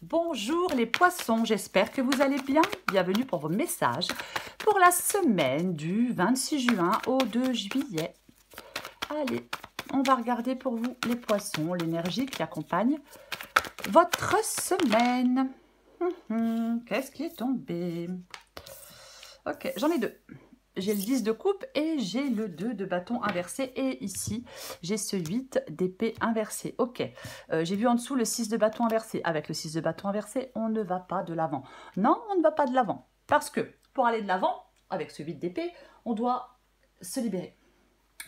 Bonjour les poissons, j'espère que vous allez bien. Bienvenue pour vos messages pour la semaine du 26 juin au 2 juillet. Allez, on va regarder pour vous les poissons, l'énergie qui accompagne votre semaine. Qu'est-ce qui est tombé? Ok, j'en ai deux. J'ai le 10 de coupe et j'ai le 2 de bâton inversé. Et ici, j'ai ce 8 d'épée inversé. Ok, j'ai vu en dessous le 6 de bâton inversé. Avec le 6 de bâton inversé, on ne va pas de l'avant. Non, on ne va pas de l'avant. Parce que pour aller de l'avant, avec ce 8 d'épée, on doit se libérer.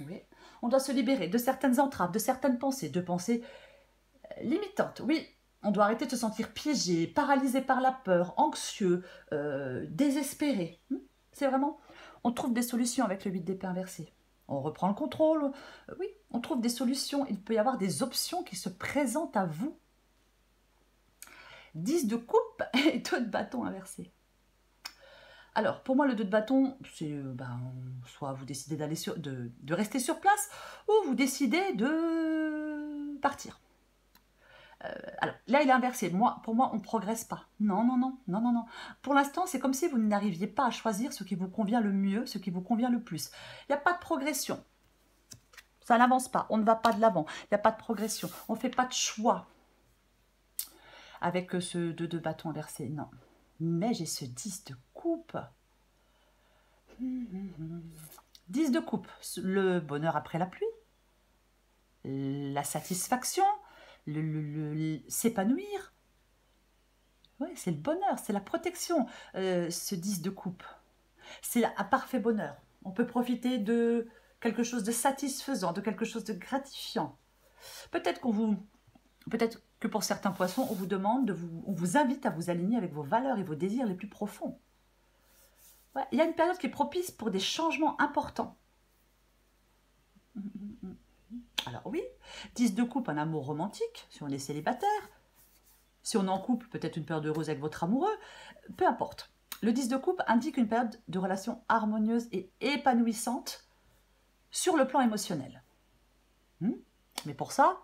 Oui, on doit se libérer de certaines entraves, de certaines pensées, de pensées limitantes. Oui, on doit arrêter de se sentir piégé, paralysé par la peur, anxieux, désespéré. C'est vraiment... On trouve des solutions avec le 8 d'épée inversé. On reprend le contrôle. Oui, on trouve des solutions. Il peut y avoir des options qui se présentent à vous. 10 de coupe et 2 de bâton inversé. Alors, pour moi, le 2 de bâton, c'est soit vous décidez d'aller de rester sur place ou vous décidez de partir. Alors, là, il est inversé. Pour moi, on ne progresse pas. Non. Pour l'instant, c'est comme si vous n'arriviez pas à choisir ce qui vous convient le mieux, ce qui vous convient le plus. Il n'y a pas de progression. Ça n'avance pas. On ne va pas de l'avant. Il n'y a pas de progression. On ne fait pas de choix avec ce 2 de bâton inversé. Non. Mais j'ai ce 10 de coupe. 10 de coupe. Le bonheur après la pluie. La satisfaction. S'épanouir. Oui, c'est le bonheur, c'est la protection, ce 10 de coupe. C'est un parfait bonheur. On peut profiter de quelque chose de satisfaisant, de quelque chose de gratifiant. Peut-être que pour certains poissons, on vous demande, on vous invite à vous aligner avec vos valeurs et vos désirs les plus profonds. Ouais, il y a une période qui est propice pour des changements importants. Alors oui, 10 de coupe, un amour romantique, si on est célibataire. Si on est en couple, peut-être une période heureuse avec votre amoureux, peu importe. Le 10 de coupe indique une période de relation harmonieuse et épanouissante sur le plan émotionnel. Mais pour ça,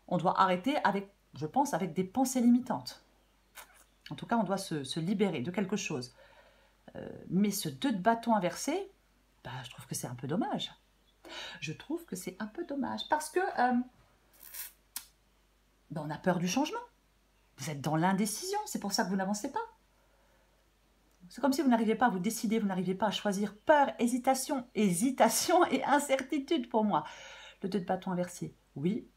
on doit arrêter avec, je pense, avec des pensées limitantes. En tout cas, on doit se libérer de quelque chose. Mais ce 2 de bâton inversé, je trouve que c'est un peu dommage. Je trouve que c'est un peu dommage parce que on a peur du changement. Vous êtes dans l'indécision, c'est pour ça que vous n'avancez pas. C'est comme si vous n'arriviez pas à vous décider, vous n'arriviez pas à choisir. Peur, hésitation et incertitude pour moi. Le 2 de bâton inversé, oui.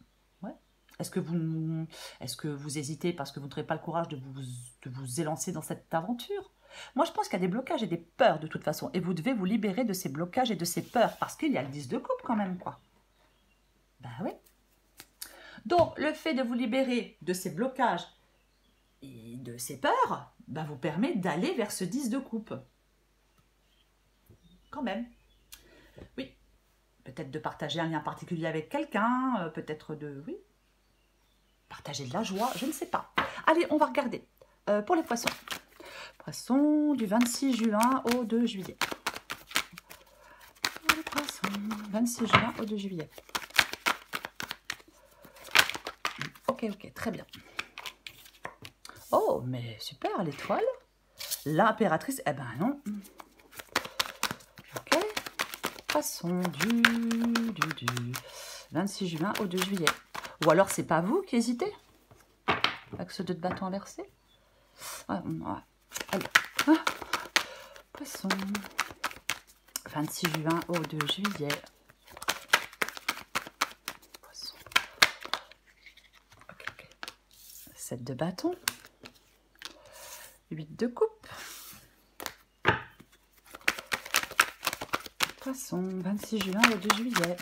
Ouais. Est-ce que vous hésitez parce que vous n'aurez pas le courage de vous élancer dans cette aventure? Moi, je pense qu'il y a des blocages et des peurs de toute façon. Et vous devez vous libérer de ces blocages et de ces peurs parce qu'il y a le 10 de coupe quand même, quoi. Oui. Donc, le fait de vous libérer de ces blocages et de ces peurs, vous permet d'aller vers ce 10 de coupe. Quand même. Oui. Peut-être de partager un lien particulier avec quelqu'un, peut-être oui, partager de la joie, je ne sais pas. Allez, on va regarder pour les poissons. Poissons du 26 juin au 2 juillet. Les poissons, 26 juin au 2 juillet. Ok, très bien. Oh, mais super, l'étoile. L'impératrice, non. Ok. Poisson du 26 juin au 2 juillet. Ou alors, c'est pas vous qui hésitez avec ce 2 de bâton inversé. Allez. Poisson. 26 juin au 2 juillet. Poisson. Ok. 7 de bâton. 8 de coupe. Poisson, 26 juin au 2 juillet.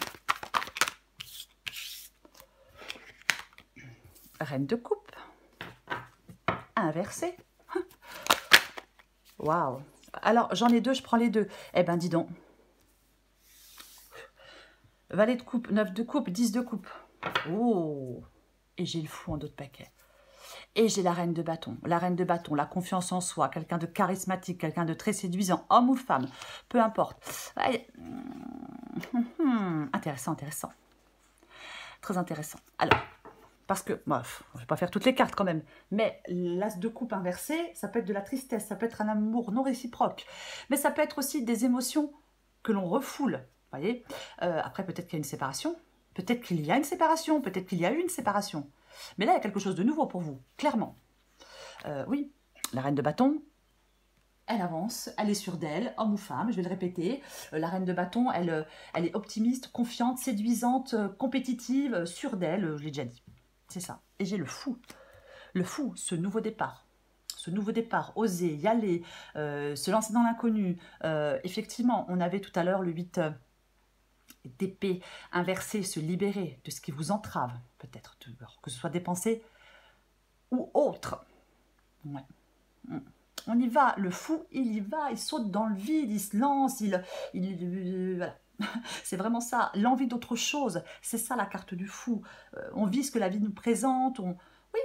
Reine de coupe. Inversé. Waouh. Alors, j'en ai deux, je prends les deux. Dis donc. Valet de coupe, 9 de coupe, 10 de coupe. Oh. Et j'ai le fou en d'autres paquets. Et j'ai la reine de bâton. La reine de bâton, la confiance en soi, quelqu'un de charismatique, quelqu'un de très séduisant, homme ou femme, peu importe. Intéressant. Très intéressant. Alors, Parce que, bref, je ne vais pas faire toutes les cartes quand même, mais l'as de coupe inversé, ça peut être de la tristesse, ça peut être un amour non réciproque, mais ça peut être aussi des émotions que l'on refoule, voyez. Après, peut-être qu'il y a une séparation, peut-être qu'il y a une séparation, peut-être qu'il y a eu une séparation. Mais là, il y a quelque chose de nouveau pour vous, clairement. Oui, la reine de bâton, elle avance, elle est sûre d'elle, homme ou femme, je vais le répéter. La reine de bâton, elle est optimiste, confiante, séduisante, compétitive, sûre d'elle, je l'ai déjà dit. C'est ça. Et j'ai le fou. Le fou, ce nouveau départ. Ce nouveau départ, oser, y aller, se lancer dans l'inconnu. Effectivement, on avait tout à l'heure le 8 d'épée inversé, se libérer de ce qui vous entrave, peut-être, que ce soit des pensées ou autres. Ouais. On y va, le fou, il y va, il saute dans le vide, il se lance, voilà. C'est vraiment ça, l'envie d'autre chose, c'est ça la carte du fou. On vit ce que la vie nous présente, oui,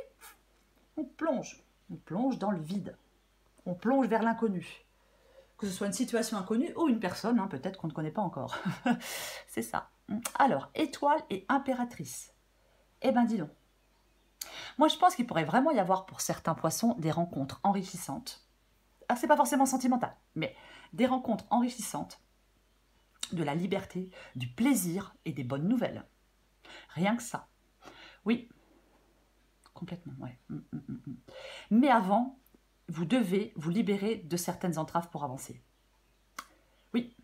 on plonge dans le vide, on plonge vers l'inconnu. Que ce soit une situation inconnue ou une personne, hein, peut-être qu'on ne connaît pas encore. C'est ça. Alors, étoile et impératrice. Eh ben dis donc. Moi, je pense qu'il pourrait vraiment y avoir pour certains poissons des rencontres enrichissantes. Ah, c'est pas forcément sentimental, mais des rencontres enrichissantes, de la liberté, du plaisir et des bonnes nouvelles. Rien que ça. Oui, complètement, ouais. Mais avant, vous devez vous libérer de certaines entraves pour avancer. Oui,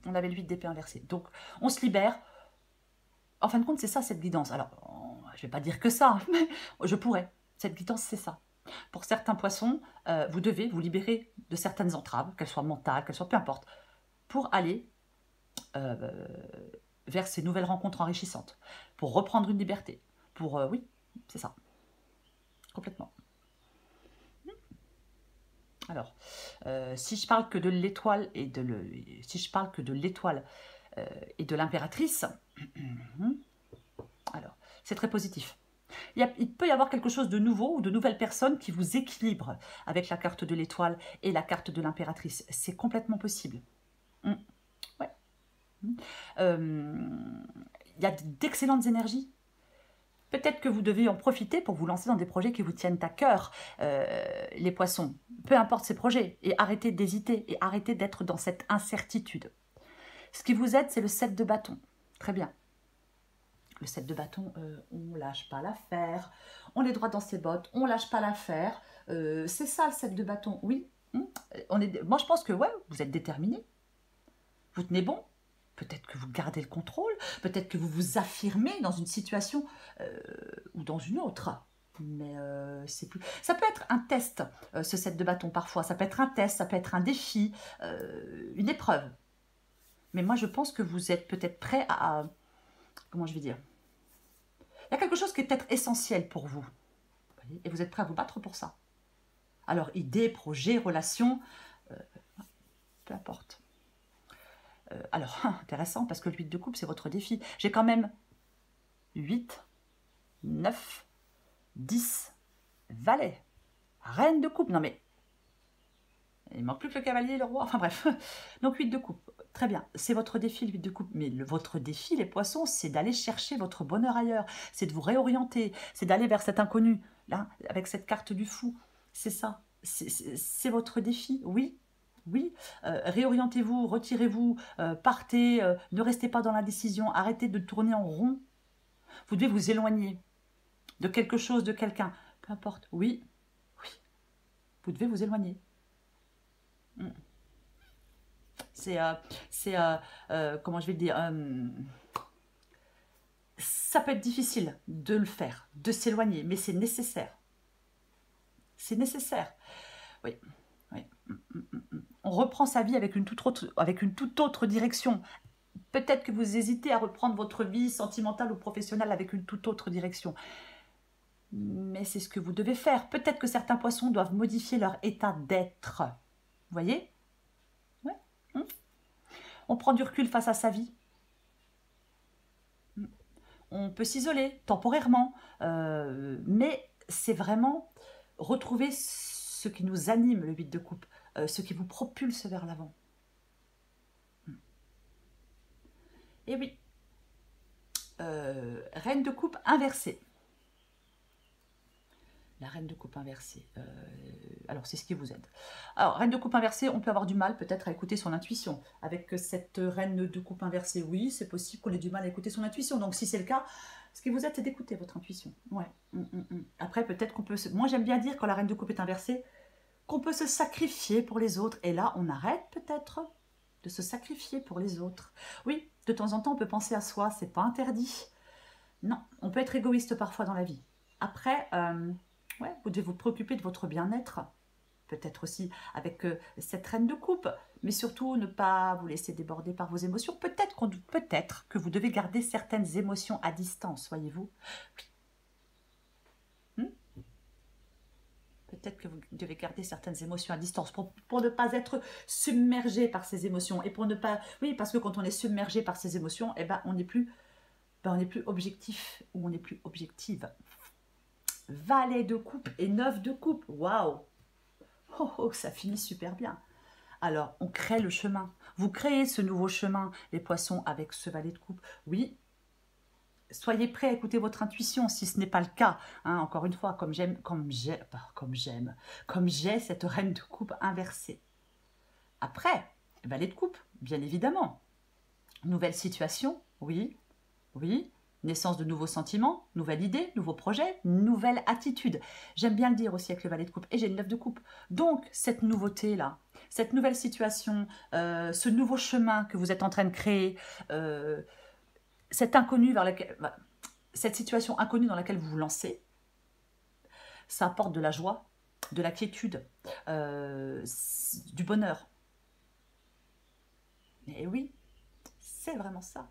on avait le 8 d'épée inversé. Donc, on se libère. En fin de compte, c'est ça, cette guidance. Alors, je ne vais pas dire que ça, mais je pourrais. Cette guidance, c'est ça. Pour certains poissons, vous devez vous libérer de certaines entraves, qu'elles soient mentales, qu'elles soient peu importe, pour aller vers ces nouvelles rencontres enrichissantes, pour reprendre une liberté, pour... oui, c'est ça. Complètement. Alors, si je parle que de l'étoile et de l'impératrice, alors, c'est très positif. Il peut y avoir quelque chose de nouveau ou de nouvelles personnes qui vous équilibrent avec la carte de l'étoile et la carte de l'impératrice. C'est complètement possible. Ouais. Il y a d'excellentes énergies. Peut-être que vous devez en profiter pour vous lancer dans des projets qui vous tiennent à cœur, les poissons. Peu importe ces projets. Et arrêtez d'hésiter et arrêtez d'être dans cette incertitude. Ce qui vous aide, c'est le 7 de bâton. Très bien. Le 7 de bâton, on lâche pas l'affaire, on est droit dans ses bottes, on lâche pas l'affaire. C'est ça le 7 de bâton, oui. Moi, je pense que ouais, vous êtes déterminé. Vous tenez bon. Peut-être que vous gardez le contrôle, peut-être que vous vous affirmez dans une situation ou dans une autre. Mais c'est plus... Ça peut être un test, ce 7 de bâton parfois. Ça peut être un test, ça peut être un défi, une épreuve. Mais moi, je pense que vous êtes peut-être prêt à... Comment je vais dire? Il y a quelque chose qui est peut-être essentiel pour vous. Et vous êtes prêt à vous battre pour ça. Alors, idées, projets, relations, peu importe. Alors, intéressant, parce que le 8 de coupe, c'est votre défi. J'ai quand même 8, 9, 10, valet, reine de coupe. Non mais, il manque plus que le cavalier et le roi. Enfin bref, donc 8 de coupe. Très bien, c'est votre défi, le 8 de coupe. Mais votre défi, les poissons, c'est d'aller chercher votre bonheur ailleurs. C'est de vous réorienter, c'est d'aller vers cet inconnu, là, avec cette carte du fou. C'est ça, c'est votre défi, oui. Oui, réorientez-vous, retirez-vous, partez, ne restez pas dans l'indécision, arrêtez de tourner en rond. Vous devez vous éloigner de quelque chose, de quelqu'un. Peu importe, oui, oui, vous devez vous éloigner. Comment je vais le dire, ça peut être difficile de le faire, de s'éloigner, mais c'est nécessaire. C'est nécessaire, oui. Oui. On reprend sa vie avec une toute autre direction. Peut-être que vous hésitez à reprendre votre vie sentimentale ou professionnelle avec une toute autre direction. Mais c'est ce que vous devez faire. Peut-être que certains poissons doivent modifier leur état d'être. Vous voyez? Ouais. On prend du recul face à sa vie. On peut s'isoler temporairement. Mais c'est vraiment retrouver ce qui nous anime, le 8 de coupe. Ce qui vous propulse vers l'avant. Et oui, Reine de coupe inversée. La reine de coupe inversée. Alors, c'est ce qui vous aide. Alors, reine de coupe inversée, on peut avoir du mal peut-être à écouter son intuition. Avec cette reine de coupe inversée, oui, c'est possible qu'on ait du mal à écouter son intuition. Donc, si c'est le cas, ce qui vous aide, c'est d'écouter votre intuition. Ouais. Après, peut-être qu'on peut... Moi, j'aime bien dire, quand la reine de coupe est inversée, qu'on peut se sacrifier pour les autres. Et là, on arrête peut-être de se sacrifier pour les autres. Oui, de temps en temps, on peut penser à soi, c'est pas interdit. Non, on peut être égoïste parfois dans la vie. Après... ouais, vous devez vous préoccuper de votre bien-être, peut-être aussi avec cette reine de coupe, mais surtout ne pas vous laisser déborder par vos émotions. Peut-être que vous devez garder certaines émotions à distance, voyez-vous. Peut-être que vous devez garder certaines émotions à distance pour ne pas être submergé par ces émotions. Et pour ne pas... Oui, parce que quand on est submergé par ces émotions, eh ben, on n'est plus objectif ou on n'est plus objective. Valet de coupe et 9 de coupe. Waouh! Oh, ça finit super bien. Alors, on crée le chemin. Vous créez ce nouveau chemin, les poissons, avec ce valet de coupe. Oui, soyez prêts à écouter votre intuition, si ce n'est pas le cas. Hein, encore une fois, comme j'ai cette reine de coupe inversée. Après, valet de coupe, bien évidemment. Nouvelle situation, oui, oui. Naissance de nouveaux sentiments, nouvelle idée, nouveau projet, nouvelle attitude. J'aime bien le dire aussi avec le valet de coupe. Et j'ai le 9 de coupe. Donc, cette nouveauté-là, cette nouvelle situation, ce nouveau chemin que vous êtes en train de créer, cette situation inconnue dans laquelle vous vous lancez, ça apporte de la joie, de la quiétude, du bonheur. Et oui, c'est vraiment ça.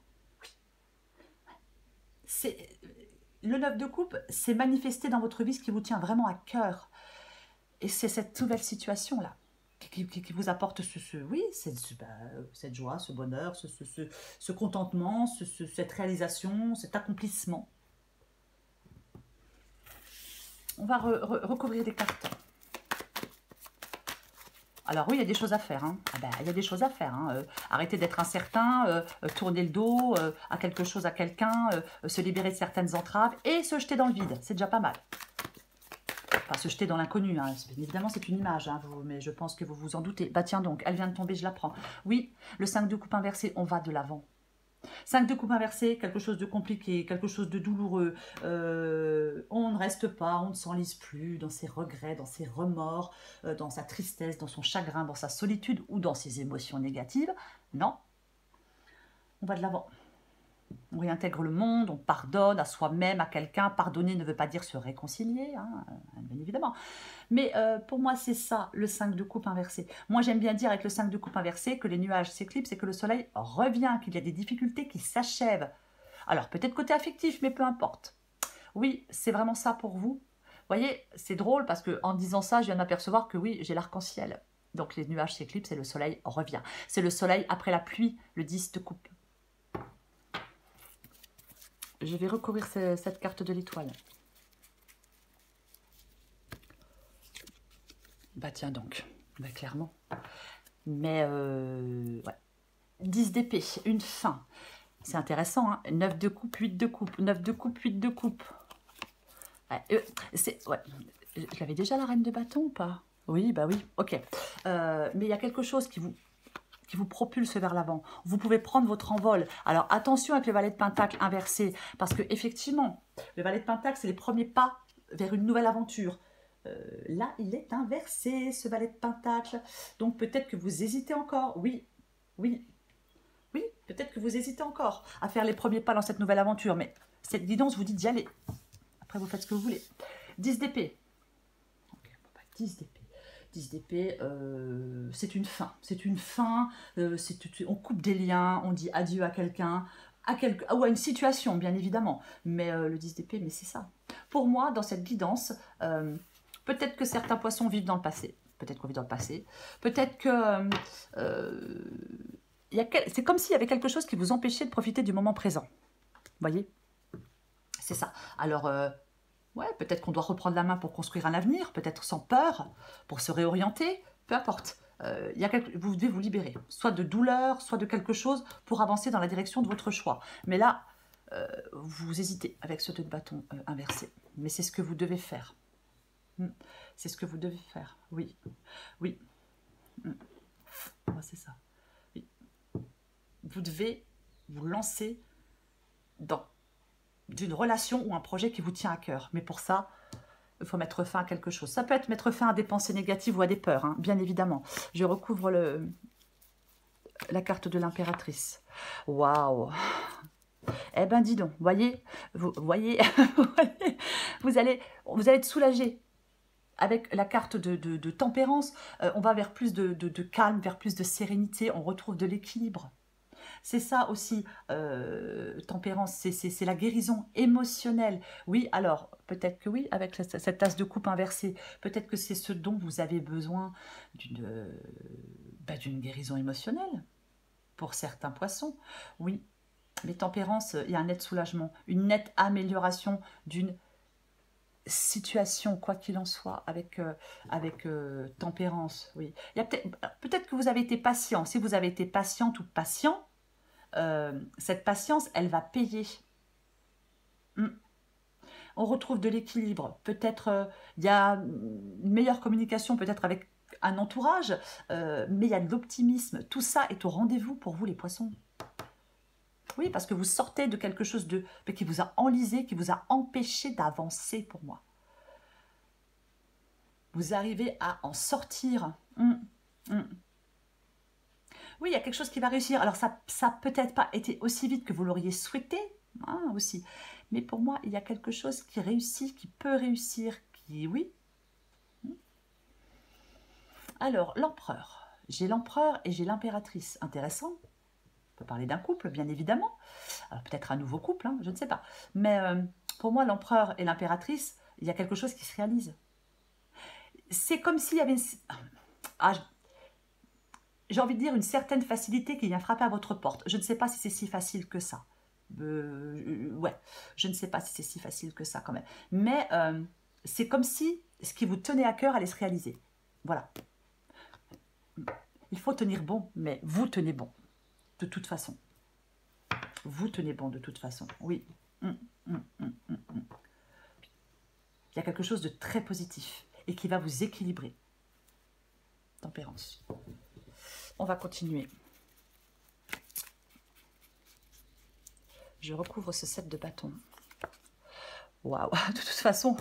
Le 9 de coupe, c'est manifester dans votre vie ce qui vous tient vraiment à cœur. Et c'est cette nouvelle situation-là qui vous apporte cette joie, ce bonheur, ce contentement, cette réalisation, cet accomplissement. On va recouvrir des cartes. Alors oui, il y a des choses à faire. Hein. Ah ben, il y a des choses à faire. Hein. Arrêter d'être incertain, tourner le dos à quelque chose, à quelqu'un, se libérer de certaines entraves et se jeter dans le vide. C'est déjà pas mal. Enfin, se jeter dans l'inconnu. Hein. Évidemment, c'est une image, hein, mais je pense que vous vous en doutez. Bah tiens donc, elle vient de tomber, je la prends. Oui, le 5 de coupe inversé, on va de l'avant. 5 de coupe inversé, quelque chose de compliqué, quelque chose de douloureux. On ne reste pas, on ne s'enlise plus dans ses regrets, dans ses remords, dans sa tristesse, dans son chagrin, dans sa solitude ou dans ses émotions négatives. Non, on va de l'avant. On réintègre le monde, on pardonne à soi-même, à quelqu'un. Pardonner ne veut pas dire se réconcilier, hein, bien évidemment. Mais pour moi, c'est ça, le 5 de coupe inversé. Moi, j'aime bien dire avec le 5 de coupe inversé que les nuages s'éclipsent et que le soleil revient, qu'il y a des difficultés qui s'achèvent. Alors, peut-être côté affectif, mais peu importe. Oui, c'est vraiment ça pour vous. Vous voyez, c'est drôle parce qu'en disant ça, je viens de m'apercevoir que oui, j'ai l'arc-en-ciel. Donc, les nuages s'éclipsent et le soleil revient. C'est le soleil après la pluie, le 10 de coupe. Je vais recouvrir cette carte de l'étoile. Bah tiens donc, bah clairement. Mais ouais. 10 d'épée, une fin. C'est intéressant, hein. 9 de coupe, 8 de coupe, 9 de coupe, 8 de coupe. Ouais, ouais. Je l'avais déjà la reine de bâton ou pas? Oui, bah oui, ok. Mais il y a quelque chose qui vous propulse vers l'avant. Vous pouvez prendre votre envol. Alors attention avec le valet de pentacle inversé, parce que effectivement, le valet de pentacle, c'est les premiers pas vers une nouvelle aventure. Là, il est inversé, ce valet de pentacle. Donc peut-être que vous hésitez encore. Oui, oui, oui, peut-être que vous hésitez encore à faire les premiers pas dans cette nouvelle aventure. Mais cette guidance vous dit d'y aller. Après, vous faites ce que vous voulez. 10 d'épée. Okay, 10 d'épée. 10 d'épée, c'est une fin. C'est une fin. On coupe des liens, on dit adieu à quelqu'un, ou à une situation, bien évidemment. Mais le 10 d'épée, mais c'est ça. Pour moi, dans cette guidance, peut-être que certains poissons vivent dans le passé. Peut-être qu'on vit dans le passé. Peut-être que... c'est comme s'il y avait quelque chose qui vous empêchait de profiter du moment présent. Vous voyez? C'est ça. Alors... ouais, peut-être qu'on doit reprendre la main pour construire un avenir, peut-être sans peur, pour se réorienter, peu importe. Vous devez vous libérer, soit de douleur, soit de quelque chose, pour avancer dans la direction de votre choix. Mais là, vous hésitez avec ce 2 de bâton inversé. Mais c'est ce que vous devez faire. C'est ce que vous devez faire. Oui. Oui. C'est ça. Oui. Vous devez vous lancer dans d'une relation ou un projet qui vous tient à cœur. Mais pour ça, il faut mettre fin à quelque chose. Ça peut être mettre fin à des pensées négatives ou à des peurs, hein, bien évidemment. Je recouvre la carte de l'impératrice. Waouh! Eh ben dis donc, voyez, vous voyez, vous allez être soulagé. Avec la carte de tempérance, on va vers plus de calme, vers plus de sérénité, on retrouve de l'équilibre. C'est ça aussi, tempérance, c'est la guérison émotionnelle. Oui, alors, peut-être que oui, avec cette tasse de coupe inversée, peut-être que c'est ce dont vous avez besoin d'une guérison émotionnelle, pour certains poissons. Oui, mais tempérance, il y a un net soulagement, une nette amélioration d'une situation, quoi qu'il en soit, avec tempérance. Oui, il y a peut-être que vous avez été patient. Si vous avez été patiente ou patient, cette patience, elle va payer. On retrouve de l'équilibre. Peut-être il y a une meilleure communication, peut-être avec un entourage, mais il y a de l'optimisme. Tout ça est au rendez-vous pour vous, les poissons. Oui, parce que vous sortez de quelque chose qui vous a enlisé, qui vous a empêché d'avancer pour moi. Vous arrivez à en sortir. Oui, il y a quelque chose qui va réussir. Alors, ça n'a peut-être pas été aussi vite que vous l'auriez souhaité, hein, aussi. Mais pour moi, il y a quelque chose qui réussit, qui peut réussir, oui. Alors, l'empereur. J'ai l'empereur et j'ai l'impératrice. Intéressant. On peut parler d'un couple, bien évidemment. Alors, peut-être un nouveau couple, hein, je ne sais pas. Mais pour moi, l'empereur et l'impératrice, il y a quelque chose qui se réalise. C'est comme s'il y avait... j'ai envie de dire une certaine facilité qui vient frapper à votre porte. Je ne sais pas si c'est si facile que ça. Ouais, je ne sais pas si c'est si facile que ça quand même. Mais c'est comme si ce qui vous tenait à cœur allait se réaliser. Voilà. Il faut tenir bon, mais vous tenez bon. De toute façon. Vous tenez bon de toute façon. Oui. Il y a quelque chose de très positif et qui va vous équilibrer. Tempérance. On va continuer. Je recouvre ce 7 de bâton. Waouh. De toute façon,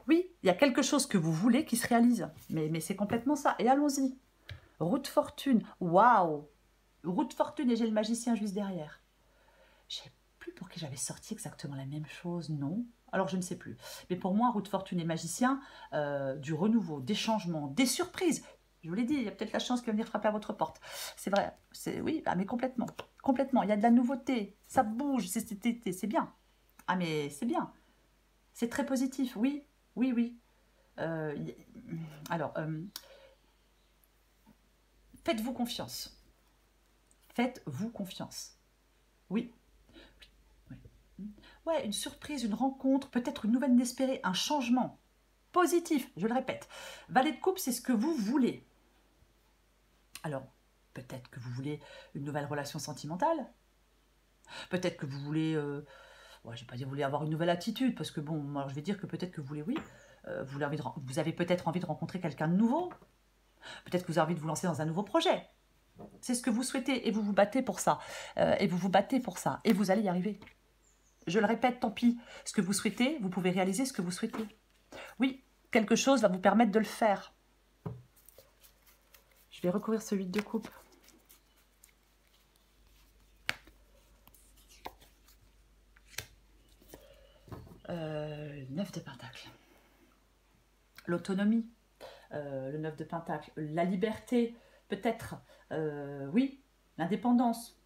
oui, il y a quelque chose que vous voulez qui se réalise. Mais c'est complètement ça. Et allons-y. Route fortune. Waouh. Route fortune et j'ai le magicien juste derrière. Je ne sais plus pour qui j'avais sorti exactement la même chose, non. Alors je ne sais plus. Mais pour moi, route fortune et magicien, du renouveau, des changements, des surprises. Je vous l'ai dit, il y a peut-être la chance qui va venir frapper à votre porte. C'est vrai, oui, mais complètement. Complètement, il y a de la nouveauté, ça bouge, c'est bien. Ah mais c'est bien. C'est très positif, oui, oui, oui. Alors, faites-vous confiance. Faites-vous confiance. Oui. Ouais, une surprise, une rencontre, peut-être une nouvelle inespérée, un changement positif, je le répète. Valet de coupe, c'est ce que vous voulez. Alors, peut-être que vous voulez une nouvelle relation sentimentale. Peut-être que vous voulez... je ne vais pas dire que vous voulez avoir une nouvelle attitude, parce que bon, moi, je vais dire que peut-être que vous voulez, oui. Vous avez peut-être envie de rencontrer quelqu'un de nouveau. Peut-être que vous avez envie de vous lancer dans un nouveau projet. C'est ce que vous souhaitez et vous vous battez pour ça. Et vous allez y arriver. Je le répète, tant pis. Ce que vous souhaitez, vous pouvez réaliser ce que vous souhaitez. Oui, quelque chose va vous permettre de le faire. Je vais recouvrir ce 8 de coupe. Le 9 de pentacle. L'autonomie. Le 9 de pentacle. La liberté, peut-être. Oui, l'indépendance.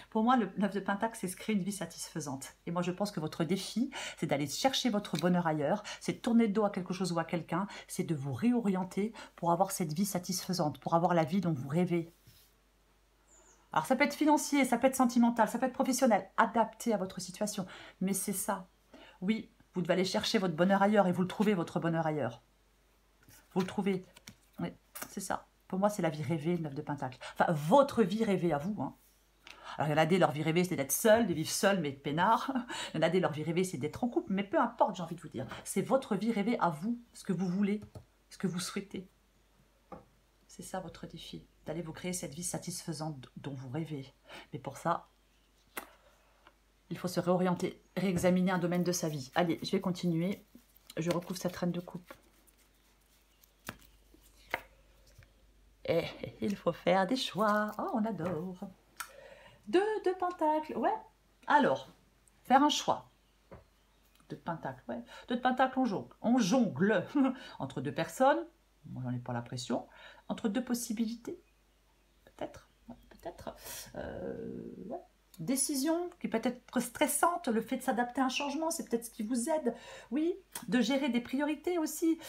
Pour moi, le 9 de pentacle, c'est se créer une vie satisfaisante. Et moi, je pense que votre défi, c'est d'aller chercher votre bonheur ailleurs, c'est de tourner le dos à quelque chose ou à quelqu'un, c'est de vous réorienter pour avoir cette vie satisfaisante, pour avoir la vie dont vous rêvez. Alors, ça peut être financier, ça peut être sentimental, ça peut être professionnel, adapté à votre situation. Mais c'est ça. Oui, vous devez aller chercher votre bonheur ailleurs et vous le trouvez, votre bonheur ailleurs. Vous le trouvez. Oui, c'est ça. Pour moi, c'est la vie rêvée, le 9 de pentacle. Enfin, votre vie rêvée à vous, hein. Alors, il y en a des, leur vie rêvée, c'est d'être seul, de vivre seul, mais peinard. Il y en a des, leur vie rêvée, c'est d'être en couple. Mais peu importe, j'ai envie de vous dire. C'est votre vie rêvée à vous, ce que vous voulez, ce que vous souhaitez. C'est ça votre défi, d'aller vous créer cette vie satisfaisante dont vous rêvez. Mais pour ça, il faut se réorienter, réexaminer un domaine de sa vie. Allez, je vais continuer. Je recouvre cette reine de coupe. Et il faut faire des choix. Oh, on adore. 2 de pentacle. Ouais. Alors, faire un choix. 2 de pentacle. Ouais. 2 de pentacle, on jongle entre 2 personnes. Moi, j'en ai pas la pression. Entre 2 possibilités. Peut-être. Ouais, peut-être. Ouais. Décision qui peut être stressante, le fait de s'adapter à un changement, c'est peut-être ce qui vous aide. Oui, de gérer des priorités aussi.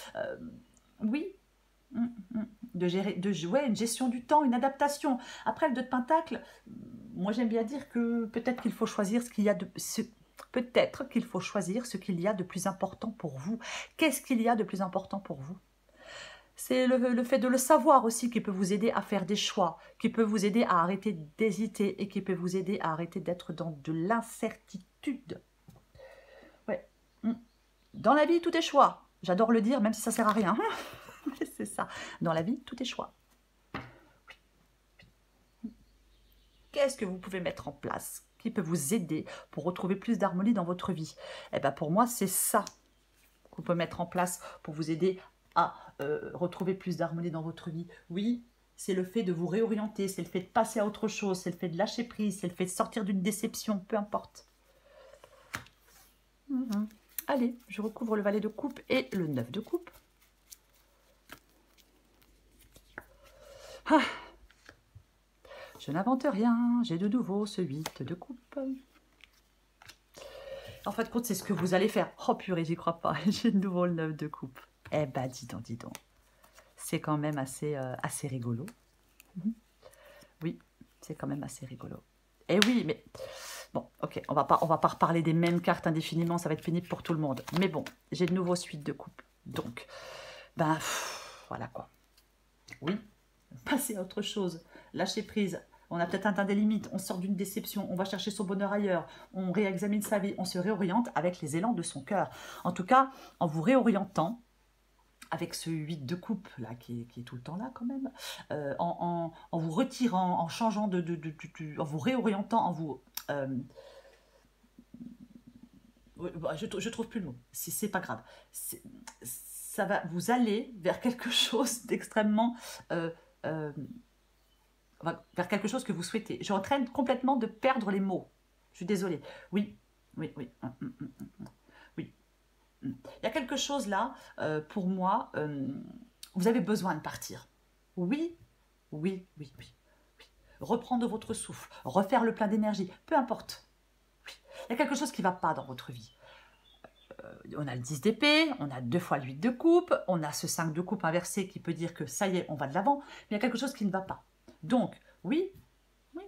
Oui, de gérer ouais, une gestion du temps, une adaptation. Après, le 2 de pentacle, moi j'aime bien dire que peut-être qu'il faut choisir ce qu'il y a de... Peut-être qu'il faut choisir ce qu'il y a de plus important pour vous. Qu'est-ce qu'il y a de plus important pour vous? C'est le fait de le savoir aussi qui peut vous aider à faire des choix, qui peut vous aider à arrêter d'hésiter et qui peut vous aider à arrêter d'être dans de l'incertitude. Ouais. Dans la vie, tout est choix. J'adore le dire, même si ça ne sert à rien. C'est ça. Dans la vie, tout est choix. Qu'est-ce que vous pouvez mettre en place qui peut vous aider pour retrouver plus d'harmonie dans votre vie? Eh bien, pour moi, c'est ça qu'on peut mettre en place pour vous aider à retrouver plus d'harmonie dans votre vie. Oui, c'est le fait de vous réorienter, c'est le fait de passer à autre chose, c'est le fait de lâcher prise, c'est le fait de sortir d'une déception, peu importe. Allez, je recouvre le valet de coupe et le 9 de coupe. Ah. Je n'invente rien, j'ai de nouveau ce 8 de coupe. En fait, compte, c'est ce que vous allez faire. Oh purée, j'y crois pas, j'ai de nouveau le 9 de coupe. Eh ben, dis donc, dis donc. C'est quand même assez rigolo. Oui, c'est quand même assez rigolo. Eh oui, mais... Bon, ok, on va pas reparler des mêmes cartes indéfiniment, ça va être pénible pour tout le monde. Mais bon, j'ai de nouveau suite de coupe. Donc, ben, voilà quoi. Oui, passer à autre chose, lâcher prise. On a peut-être atteint des limites, on sort d'une déception, on va chercher son bonheur ailleurs, on réexamine sa vie, on se réoriente avec les élans de son cœur. En tout cas, en vous réorientant, avec ce 8 de coupe, là, qui est tout le temps là quand même, en vous retirant, en changeant en vous réorientant, en vous... je trouve plus le mot, c'est pas grave. Ça va vous aller vers quelque chose d'extrêmement... vers quelque chose que vous souhaitez. Je suis en train complètement de perdre les mots. Je suis désolée. Oui, oui, oui. Oui. Il y a quelque chose là, pour moi, vous avez besoin de partir. Oui, oui, oui, oui, oui. Reprendre votre souffle, refaire le plein d'énergie, peu importe. Oui. Il y a quelque chose qui ne va pas dans votre vie. On a le 10 d'épée, on a 2 fois le 8 de coupe, on a ce 5 de coupe inversé qui peut dire que ça y est, on va de l'avant, mais il y a quelque chose qui ne va pas. Donc, oui, oui.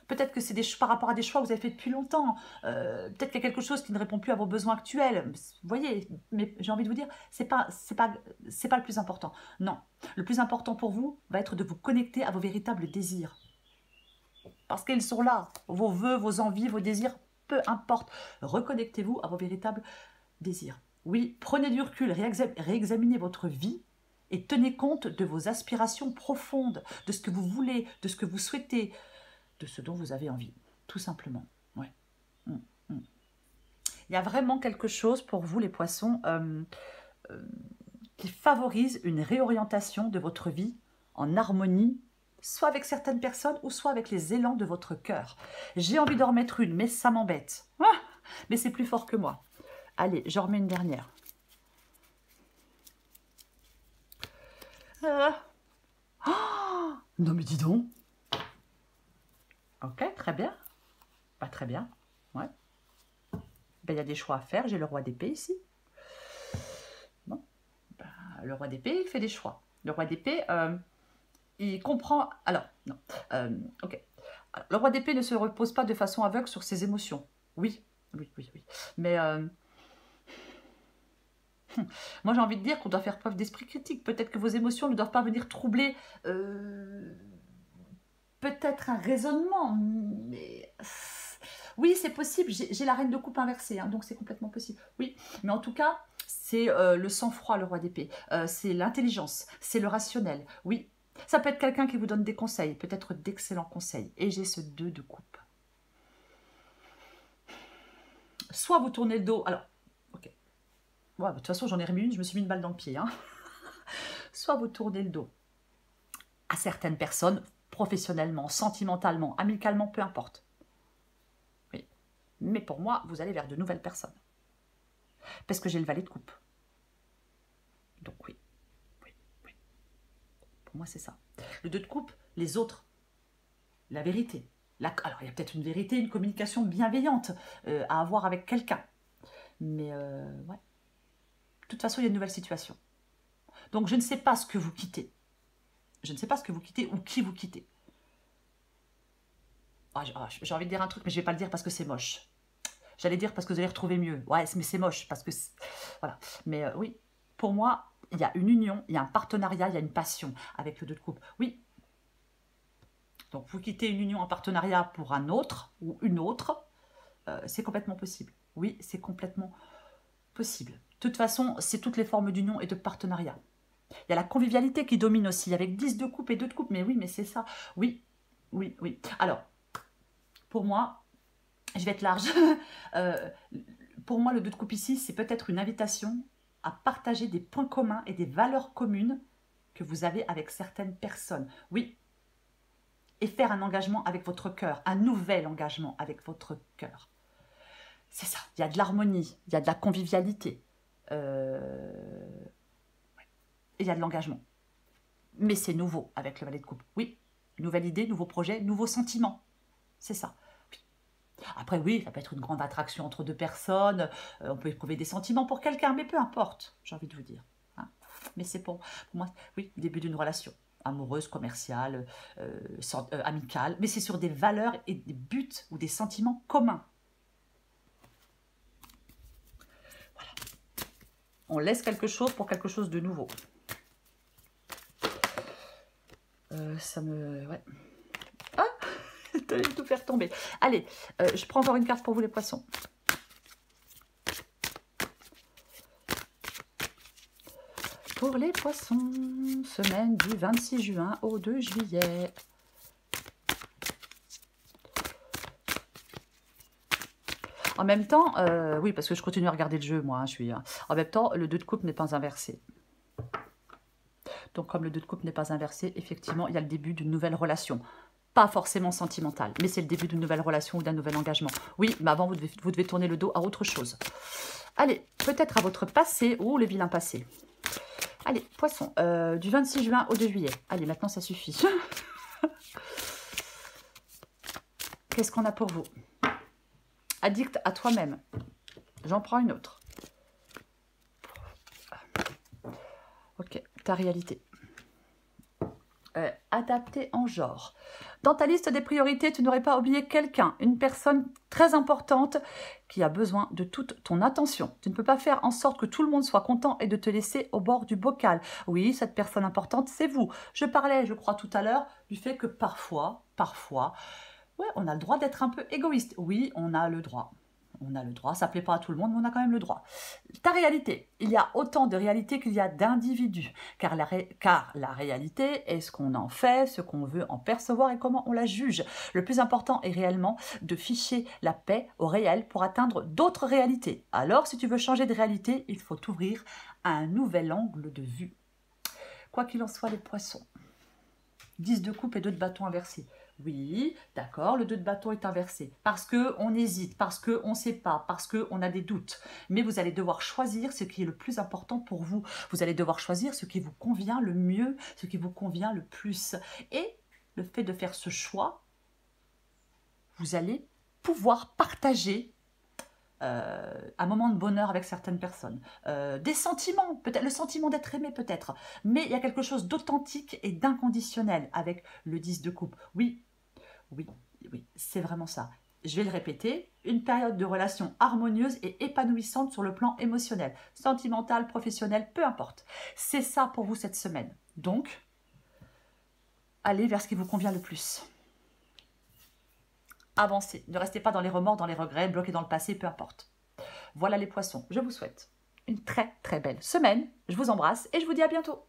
Peut-être que c'est par rapport à des choix que vous avez fait depuis longtemps. Peut-être qu'il y a quelque chose qui ne répond plus à vos besoins actuels. Vous voyez, mais j'ai envie de vous dire, c'est pas le plus important. Non, le plus important pour vous va être de vous connecter à vos véritables désirs. Parce qu'ils sont là. Vos vœux, vos envies, vos désirs, peu importe. Reconnectez-vous à vos véritables désirs. Oui, prenez du recul, réexaminez votre vie et tenez compte de vos aspirations profondes, de ce que vous voulez, de ce que vous souhaitez, de ce dont vous avez envie, tout simplement. Ouais. Il y a vraiment quelque chose pour vous, les poissons, qui favorise une réorientation de votre vie en harmonie, soit avec certaines personnes ou soit avec les élans de votre cœur. J'ai envie d'en remettre une, mais ça m'embête. Ah, mais c'est plus fort que moi. Allez, j'en remets une dernière. Oh, non mais dis donc. Ok, très bien. Pas très bien. Ouais. Ben, il y a des choix à faire. J'ai le roi d'épée ici. Bon. Ben, le roi d'épée, il fait des choix. Le roi d'épée, il comprend... Alors, non. Ok. Le roi d'épée ne se repose pas de façon aveugle sur ses émotions. Oui, oui, oui, oui. Mais... moi, j'ai envie de dire qu'on doit faire preuve d'esprit critique. Peut-être que vos émotions ne doivent pas venir troubler... peut-être un raisonnement, mais oui, c'est possible. J'ai la reine de coupe inversée, hein, donc c'est complètement possible. Oui, mais en tout cas, c'est le sang-froid, le roi d'épée. C'est l'intelligence, c'est le rationnel. Oui, ça peut être quelqu'un qui vous donne des conseils, peut-être d'excellents conseils. Et j'ai ce 2 de coupe. Soit vous tournez le dos, alors, ok. Ouais, de toute façon, j'en ai remis une, je me suis mis une balle dans le pied. Hein. Soit vous tournez le dos à certaines personnes, professionnellement, sentimentalement, amicalement, peu importe. Oui. Mais pour moi, vous allez vers de nouvelles personnes. Parce que j'ai le valet de coupe. Donc oui. Pour moi, c'est ça. Le 2 de coupe, les autres, la vérité. Alors, il y a peut-être une vérité, une communication bienveillante à avoir avec quelqu'un. Mais, ouais. De toute façon, il y a une nouvelle situation. Donc, je ne sais pas ce que vous quittez. Je ne sais pas ce que vous quittez ou qui vous quittez. J'ai envie de dire un truc, mais je ne vais pas le dire parce que c'est moche. J'allais dire parce que vous allez retrouver mieux. Ouais, mais c'est moche parce que... Voilà. Mais oui, pour moi, il y a une union, il y a un partenariat, il y a une passion avec le 2 de coupe. Oui. Donc, vous quittez une union, un partenariat pour un autre ou une autre, c'est complètement possible. Oui, c'est complètement possible. De toute façon, c'est toutes les formes d'union et de partenariat. Il y a la convivialité qui domine aussi, avec 10 de coupe et 2 de coupe. Mais oui, mais c'est ça. Oui, oui, oui. Alors, pour moi, je vais être large. Pour moi, le 2 de coupe ici, c'est peut-être une invitation à partager des points communs et des valeurs communes que vous avez avec certaines personnes. Oui. Et faire un engagement avec votre cœur, un nouvel engagement avec votre cœur. C'est ça. Il y a de l'harmonie, il y a de la convivialité. Il y a de l'engagement. Mais c'est nouveau avec le valet de coupe. Oui, nouvelle idée, nouveau projet, nouveaux sentiments. C'est ça. Oui. Après, oui, ça peut être une grande attraction entre deux personnes. On peut éprouver des sentiments pour quelqu'un, mais peu importe, j'ai envie de vous dire. Hein. Mais c'est pour moi, oui, le début d'une relation amoureuse, commerciale, amicale. Mais c'est sur des valeurs et des buts ou des sentiments communs. Voilà. On laisse quelque chose pour quelque chose de nouveau. Ça me... Ouais. Ah, t'as tout faire tomber. Allez, je prends encore une carte pour vous les poissons. Pour les poissons, semaine du 26 juin au 2 juillet. En même temps, oui, parce que je continue à regarder le jeu, moi. Hein, en même temps, le 2 de coupe n'est pas inversé. Donc, comme le 2 de coupe n'est pas inversé, effectivement, il y a le début d'une nouvelle relation. Pas forcément sentimentale, mais c'est le début d'une nouvelle relation ou d'un nouvel engagement. Oui, mais avant, vous devez tourner le dos à autre chose. Allez, peut-être à votre passé ou le vilain passé. Allez, poisson, du 26 juin au 2 juillet. Allez, maintenant, ça suffit. Qu'est-ce qu'on a pour vous? Addict à toi-même. J'en prends une autre. Ok, ta réalité. Adapté en genre. Dans ta liste des priorités, tu n'aurais pas oublié quelqu'un, une personne très importante qui a besoin de toute ton attention. Tu ne peux pas faire en sorte que tout le monde soit content et de te laisser au bord du bocal. Oui, cette personne importante, c'est vous. Je parlais, je crois, tout à l'heure du fait que parfois, ouais, on a le droit d'être un peu égoïste. Oui, on a le droit. On a le droit, ça ne plaît pas à tout le monde, mais on a quand même le droit. Ta réalité, il y a autant de réalités qu'il y a d'individus, car la réalité est ce qu'on en fait, ce qu'on veut en percevoir et comment on la juge. Le plus important est réellement de ficher la paix au réel pour atteindre d'autres réalités. Alors, si tu veux changer de réalité, il faut t'ouvrir à un nouvel angle de vue. Quoi qu'il en soit, les poissons. 10 de coupe et 2 de bâton inversés. Oui, d'accord, le 2 de bâton est inversé. Parce qu'on hésite, parce qu'on ne sait pas, parce qu'on a des doutes. Mais vous allez devoir choisir ce qui est le plus important pour vous. Vous allez devoir choisir ce qui vous convient le mieux, ce qui vous convient le plus. Et le fait de faire ce choix, vous allez pouvoir partager un moment de bonheur avec certaines personnes. Des sentiments, peut-être le sentiment d'être aimé peut-être. Mais il y a quelque chose d'authentique et d'inconditionnel avec le 10 de coupe. Oui, oui, oui, c'est vraiment ça. Je vais le répéter, une période de relation harmonieuse et épanouissante sur le plan émotionnel, sentimental, professionnel, peu importe. C'est ça pour vous cette semaine. Donc, allez vers ce qui vous convient le plus. avancez. Ne restez pas dans les remords, dans les regrets, bloqués dans le passé, peu importe. Voilà les poissons, je vous souhaite une très très belle semaine. Je vous embrasse et je vous dis à bientôt.